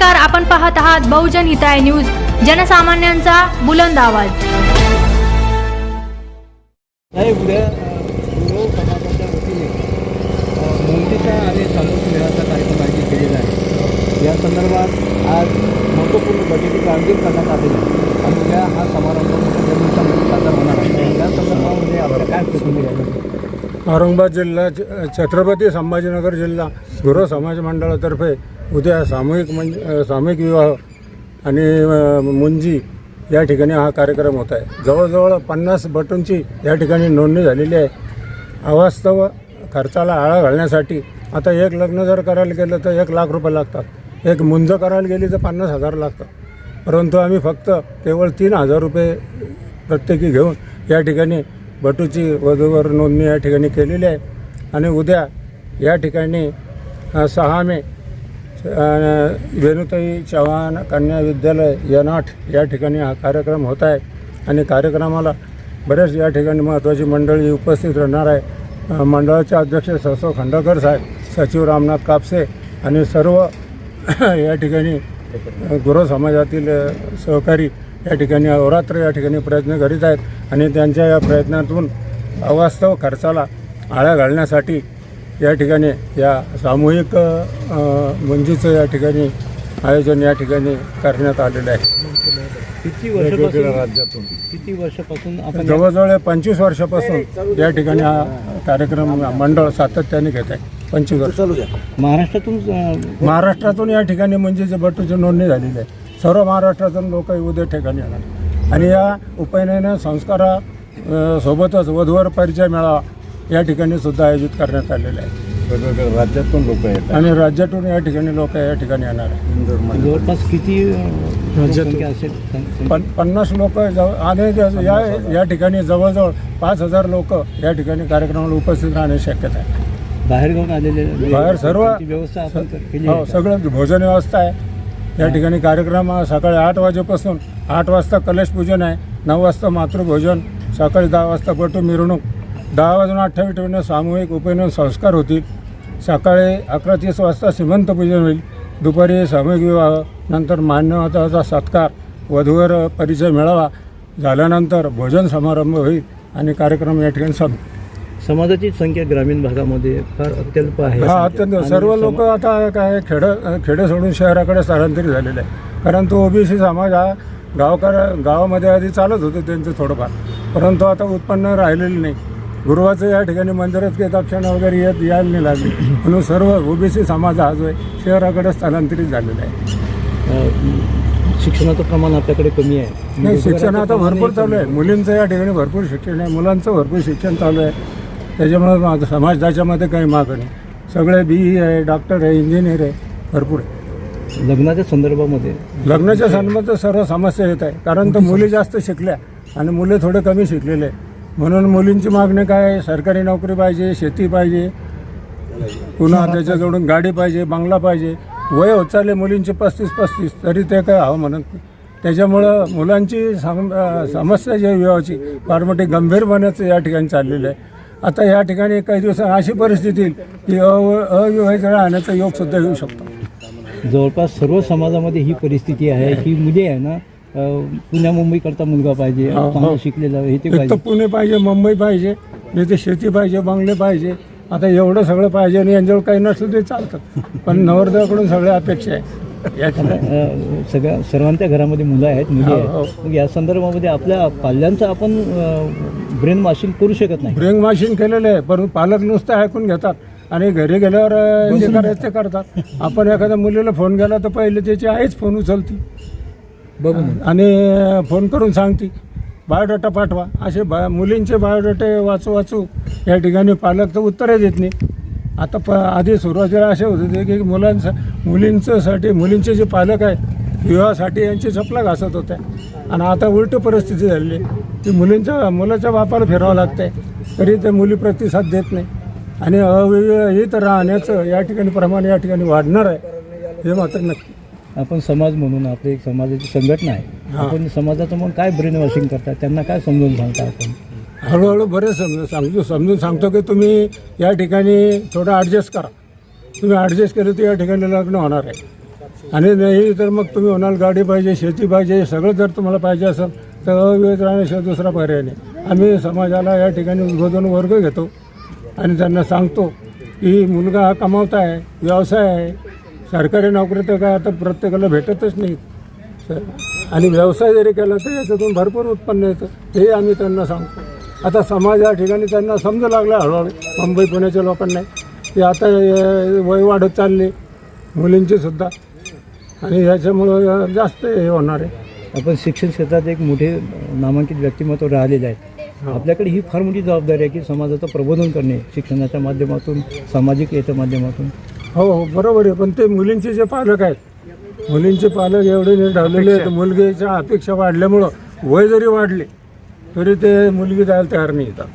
नमस्कार, आपण पाहत आहात बहुजन हिताय न्यूज, जनसामान्यांचा बुलंद आवाज। उद्या गुरव समाजाच्या वतीने मोंदीचा आणि सामूहिक मेळाव्याचा कार्यक्रम आयोजित केलेला आहे। या संदर्भात आज महत्त्वपूर्ण बैठकीचं आयोजन करण्यात आलेलं आहे आणि उद्या हा समारंभ मोठ्या जल्लोषामध्ये साजरा होणार आहे। या संदर्भामध्ये आपल्या काय प्रतिक्रिया आहे? औरंगाबाद जिल्हा छत्रपती संभाजीनगर जिल्हा गुरव समाज मंडळातर्फे उद्या सामूहिक विवाह आणि मुंजी या ठिकाणी हा कार्यक्रम होत आहे। जवळजवळ 50 बटूंची या ठिकाणी नोंदणी झालेली आहे। अवास्तव खर्चाला आळा घालण्यासाठी आता एक लग्न जर करायला गेलं तर 1 लाख रुपये लागतात, एक मुंज करायला गेली तर 50,000 लागतात, परंतु आम्ही फक्त केवळ 3,000 रुपये प्रत्येकी घेऊन या ठिकाणी बटूची वधूवर नोंदणी या ठिकाणी केलेली आहे। आणि उद्या या ठिकाणी 6 मे वेणुताई चव्हाण कन्या विद्यालय यनाठ या ठिकाणी हा कार्यक्रम होत आहे आणि कार्यक्रमाला बरेच या ठिकाणी महत्त्वाची मंडळी उपस्थित राहणार आहे। मंडळाचे अध्यक्ष ससो खंडकर साहेब, सचिव रामनाथ कापसे आणि सर्व या ठिकाणी गुरव समाजातील सहकारी या ठिकाणी अहोरात्र या ठिकाणी प्रयत्न करीत आहेत आणि त्यांच्या या प्रयत्नातून अवास्तव खर्चाला आळा घालण्यासाठी या ठिकाणी या सामूहिक मुंजीचं या ठिकाणी आयोजन या ठिकाणी करण्यात आलेलं आहे। किती वर्षापासून आपण जवळजवळ 25 वर्षापासून या ठिकाणी हा कार्यक्रम मंडळ सातत्याने घेत आहे। 25 वर्ष महाराष्ट्रातून या ठिकाणी मुंजीचे बटूची नोंदणी झालेली आहे। सर्व महाराष्ट्रातून लोक उद्या ठिकाणी येणार आणि या उपनयन संस्कारा सोबतच वधूवर परिचय मेळावा या ठिकाणी सुद्धा आयोजित करण्यात आलेला आहे। वेगवेगळ्या राज्यातून लोक आहेत आणि राज्यातून या ठिकाणी लोक या ठिकाणी येणार आहे। जवळपास किती संख्या असेल? 50 लोक आणि या ठिकाणी जवळजवळ 5,000 लोक या ठिकाणी कार्यक्रमाला उपस्थित राहण्याची शक्यता आहे। बाहेरगावून आलेले बाहेर सर्व व्यवस्था आपण केली हो, सगळं भोजन व्यवस्था आहे या ठिकाणी। कार्यक्रम सकाळी 8 वाजेपासून 8 वाजता कलश पूजन आहे, 9 वाजता मातृभोजन, सकाळी 10 वाजता बटू मिरवणूक, 10 वाजून 28 मिनिटं सामूहिक उपनयन संस्कार होतील, सकाळी 11:30 वाजता सीमंत पूजन होईल, दुपारी सामूहिक विवाह, नंतर मान्यवराचा सत्कार, वधूवर परिचय मेळावा झाल्यानंतर भोजन समारंभ होईल आणि कार्यक्रम या ठिकाणी संपतील। समाजाची संख्या ग्रामीण भागामध्ये फार अत्यल्प आहे। हा, अत्यंत सर्व लोक आता काय खेडे सोडून शहराकडे स्थलांतरित झालेले आहे, कारण तो ओबीसी समाज हा गावामध्ये आधी चालत होतं त्यांचं थोडंफार, परंतु आता उत्पन्न राहिलेलं नाही। गुरुवाचं या ठिकाणी मंदिरात काही दक्षिण वगैरे यायला नाही लागली, म्हणून सर्व ओबीसी समाज हा जो आहे शहराकडे स्थलांतरित झालेला आहे। शिक्षणाचं प्रमाण आपल्याकडे कमी आहे? नाही, शिक्षण आता भरपूर चालू आहे। मुलींचं या ठिकाणी भरपूर शिक्षण आहे, मुलांचं भरपूर शिक्षण चालू आहे, त्याच्यामुळे समाज त्याच्यामध्ये काही मागं नाही। सगळे BE आहे, डॉक्टर आहे, इंजिनियर आहे, भरपूर आहे। लग्नाच्या संदर्भामध्ये सर्व समस्या येत आहे, कारण तर मुली जास्त शिकल्या आणि मुले थोडे कमी शिकलेले आहे, म्हणून मुलींची मागणी काय आहे, सरकारी नोकरी पाहिजे, शेती पाहिजे, पुन्हा त्याच्याजवळून गाडी पाहिजे, बंगला पाहिजे। वय होत चालले मुलींची 35 तरी ते काय हवं म्हणत नाही। त्याच्यामुळं मुलांची समस्या जी विवाहाची फार मोठी गंभीरपणाचं या ठिकाणी चाललेलं आहे। आता या ठिकाणी काही दिवसांनी अशी परिस्थिती येईल की अविवाहित राहण्याचा योगसुद्धा येऊ शकतो। जवळपास सर्व समाजामध्ये ही परिस्थिती आहे की मुली आहे ना, पुण्या मुंबई करता मुलगा पाहिजे, चांगलं शिकलेलं हे ते पाहिजे, पुणे पाहिजे, मुंबई पाहिजे, तिथे शेती पाहिजे, बंगले पाहिजे। आता एवढं सगळं पाहिजे आणि यांच्यावर काही नसलं ते चालतं, पण नवरदेवाकडून सगळ्या अपेक्षा आहे। सर्वांच्या घरामध्ये मुलं आहेत, मुली आहेत, मग या संदर्भामध्ये आपल्या पाल्यांचं आपण ब्रेन वॉशिंग करू शकत नाही। ब्रेन वॉशिंग केलेलं आहे, पण पालक नुसतं ऐकून घेतात आणि घरी गेल्यावर जे करायचं ते करतात। आपण एखाद्या मुलीला फोन केला तर पहिले त्याची आईच फोन उचलती बघून आणि फोन करून सांगती बायोडाटा पाठवा। असे मुलींचे बायोडाटे वाचू या ठिकाणी पालक तर उत्तरही देत नाही। आता आधी सुरुवातीला असे होत होते की मुलींचे जे पालक आहेत विवाहासाठी यांची चपला घासत होत्या आणि आता उलटी परिस्थिती झाली की मुलाच्या बापाला फिरावं लागतंय, तरी ते मुली प्रतिसाद देत नाही आणि अविवाहित राहण्याचं या ठिकाणी प्रमाण या ठिकाणी वाढणार आहे हे मात्र नक्की। आपण समाज म्हणून आपली एक समाजाची संघटना आहे, आपण समाजाचं म्हणून काय ब्रेन वॉशिंग करतात, त्यांना काय समजून सांगता? आपण हळूहळू बरेच समजून सांगतो की तुम्ही या ठिकाणी थोडं ॲडजस्ट करा, तुम्ही ॲडजस्ट केलं तर या ठिकाणी लग्न होणार आहे। आणि नाही तर मग तुम्ही म्हणाल गाडी पाहिजे, शेती पाहिजे, सगळं जर तुम्हाला पाहिजे असेल तर अविवाहित राहण्याशिवाय दुसरा पर्याय नाही. आम्ही समाजाला या ठिकाणी उद्बोधन वर्ग घेतो आणि त्यांना सांगतो की मुलगा हा कमावता आहे, व्यवसाय आहे. सरकारी नोकरी तर काय आता प्रत्येकाला भेटतच नाही. आणि व्यवसाय जरी केला तर याच्यातून भरपूर उत्पन्न येतं, हे आम्ही त्यांना सांगतो. आता समाज या ठिकाणी त्यांना समजू लागला हळूहळू, मुंबई पुण्याच्या लोकांना, की आता वय वाढत चालले मुलींची सुद्धा, आणि याच्यामुळं जास्त हे होणार आहे. आपण शिक्षण क्षेत्रात एक मोठे नामांकित व्यक्तिमत्व राहिलेले आहेत. आपल्याकडे ही फार मोठी जबाबदारी आहे की समाजाचं प्रबोधन करणे शिक्षणाच्या माध्यमातून, सामाजिक याच्या माध्यमातून. हो बरोबर आहे. पण ते मुलींचे जे पालक आहेत, मुलींचे पालक एवढे ठरलेले आहेत, मुलगीच्या अपेक्षा वाढल्यामुळं वय जरी वाढले तरी ते मुलगी जायला तयार नाही येतात.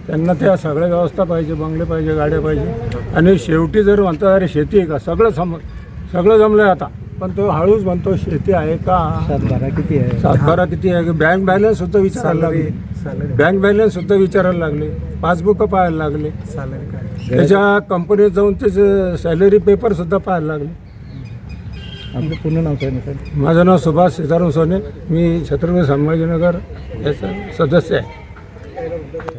त्यांना त्या सगळ्या व्यवस्था पाहिजे, बंगले पाहिजे, गाड्या पाहिजे. आणि शेवटी जर म्हणतात अरे शेती आहे का, सगळं जमलं आहे आता, पण तो हळूच म्हणतो शेती आहे का, 7-12 किती आहे, 7-12 किती आहे, बँक बॅलन्स सुद्धा विचारायला लागले, बँक बॅलन्स सुद्धा विचारायला लागले, पासबुक पाहायला लागले, त्याच्या कंपनीत जाऊन त्याचे सॅलरी पेपर सुद्धा पाहायला लागले. आपलं पूर्ण नाव काय सर? माझं नाव सुभाष सीताराम सोने, मी छत्रपती संभाजीनगर याचा सदस्य आहे.